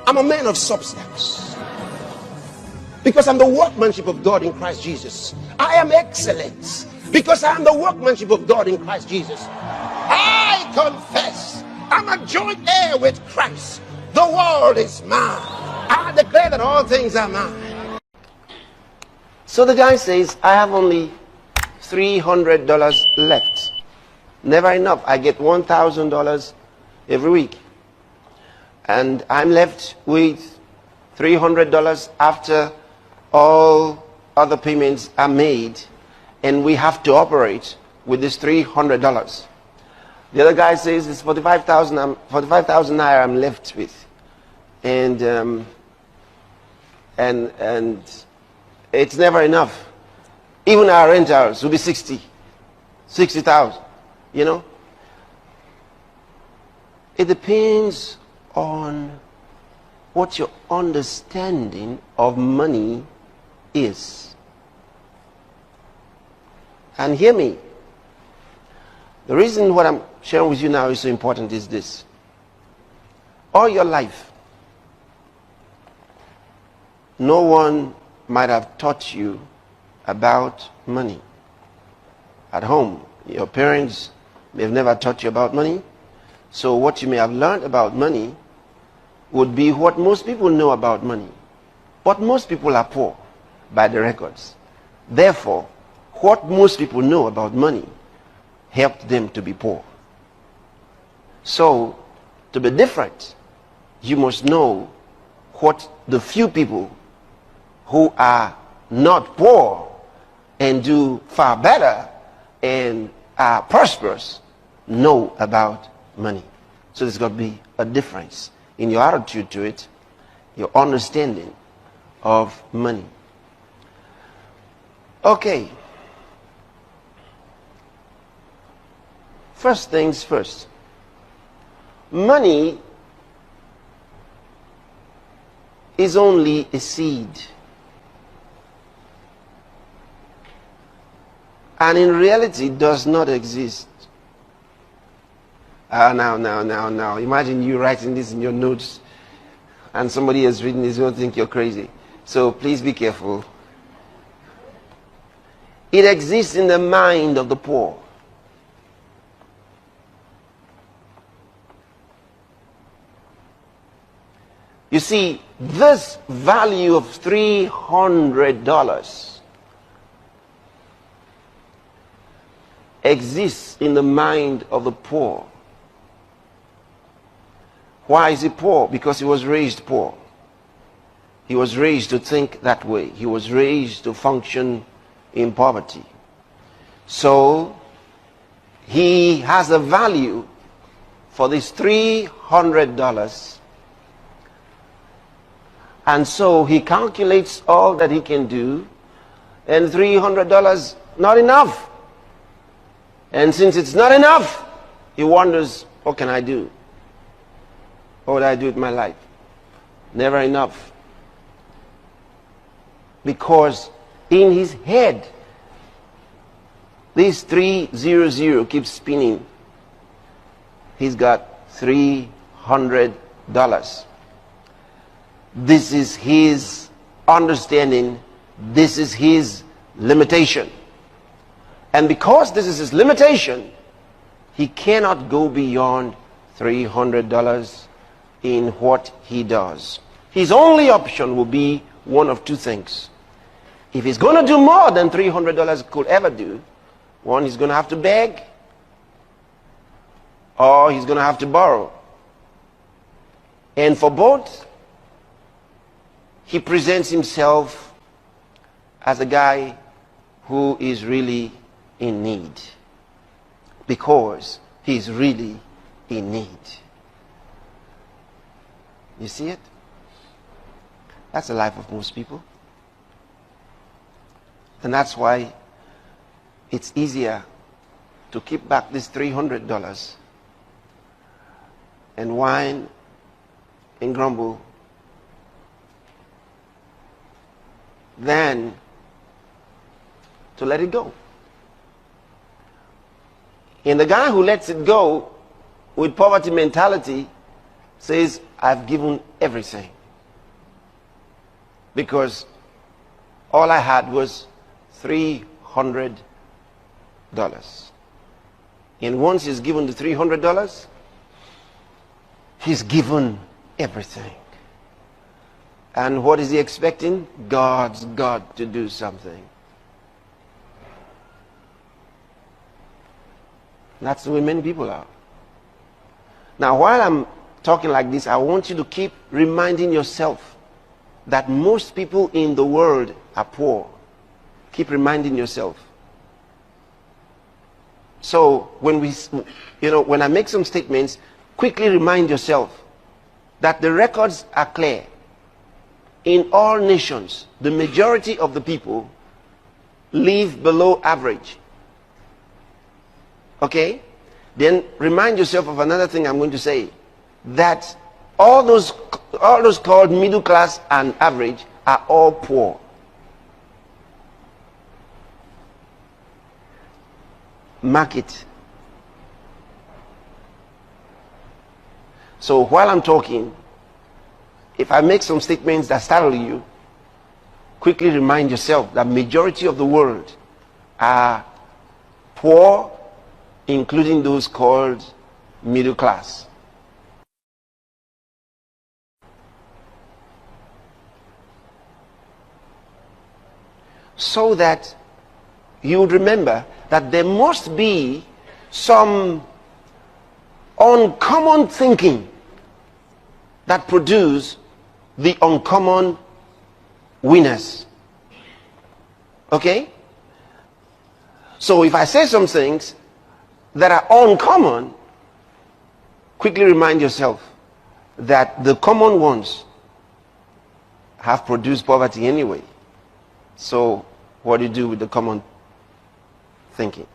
I'm a man of substance. Because I'm the workmanship of God in Christ Jesus. I am excellent. Because I am the workmanship of God in Christ Jesus. I confess I'm a joint heir with Christ. The world is mine. I declare that all things are mine. So the guy says, I have only $300 left. Never enough. I get $1,000 every week. And I'm left with $300 after all other payments are made. And we have to operate with this $300. The other guy says it's 45,000 naira I'm left with. And it's never enough. Even our rentals will be 60,000, you know. It depends on what your understanding of money is. And hear me. The reason what I'm sharing with you now is so important is this. All your life, no one might have taught you about money. At home, your parents may have never taught you about money. So what you may have learned about money would be what most people know about money. But most people are poor by the records. Therefore, what most people know about money helped them to be poor. So, to be different, you must know what the few people who are not poor and do far better and are prosperous know about money. So there's got to be a difference in your attitude to it, your understanding of money. Okay. First things first. Money is only a seed. And in reality does not exist. Now. Imagine you writing this in your notes and somebody else reading this going to think you're crazy. So please be careful. It exists in the mind of the poor. You see, this value of $300 exists in the mind of the poor. Why is he poor? Because he was raised poor. He was raised to think that way. He was raised to function in poverty. So, he has a value for this $300. And so he calculates all that he can do, and $300 not enough. And since it's not enough, he wonders, what can I do? What would I do with my life? Never enough. Because in his head, this 300 keeps spinning. He's got $300. This is his understanding. This is his limitation. And because this is his limitation, he cannot go beyond $300 in what he does. His only option will be one of two things. If he's going to do more than $300 could ever do, one, he's going to have to beg, or he's going to have to borrow. And for both, he presents himself as a guy who is really in need, because he's really in need. You see it? That's the life of most people. And that's why it's easier to keep back this $300 and whine and grumble than to let it go. And the guy who lets it go with poverty mentality says, I've given everything. because all I had was $300. And once he's given the $300, he's given everything. And what is he expecting? God's got to do something. That's the way many people are. Now, while I'm talking like this, I want you to keep reminding yourself that most people in the world are poor. Keep reminding yourself. So when I make some statements, quickly remind yourself that the records are clear. In all nations, the majority of the people live below average. Okay? Then remind yourself of another thing I'm going to say. That all those called middle class and average are all poor. Mark it. So while I'm talking, if I make some statements that startle you, quickly remind yourself that majority of the world are poor, including those called middle class. So that you would remember that there must be some uncommon thinking that produce the uncommon winners. Okay? So if I say some things that are uncommon, quickly remind yourself that the common ones have produced poverty anyway. So what do you do with the common thinking?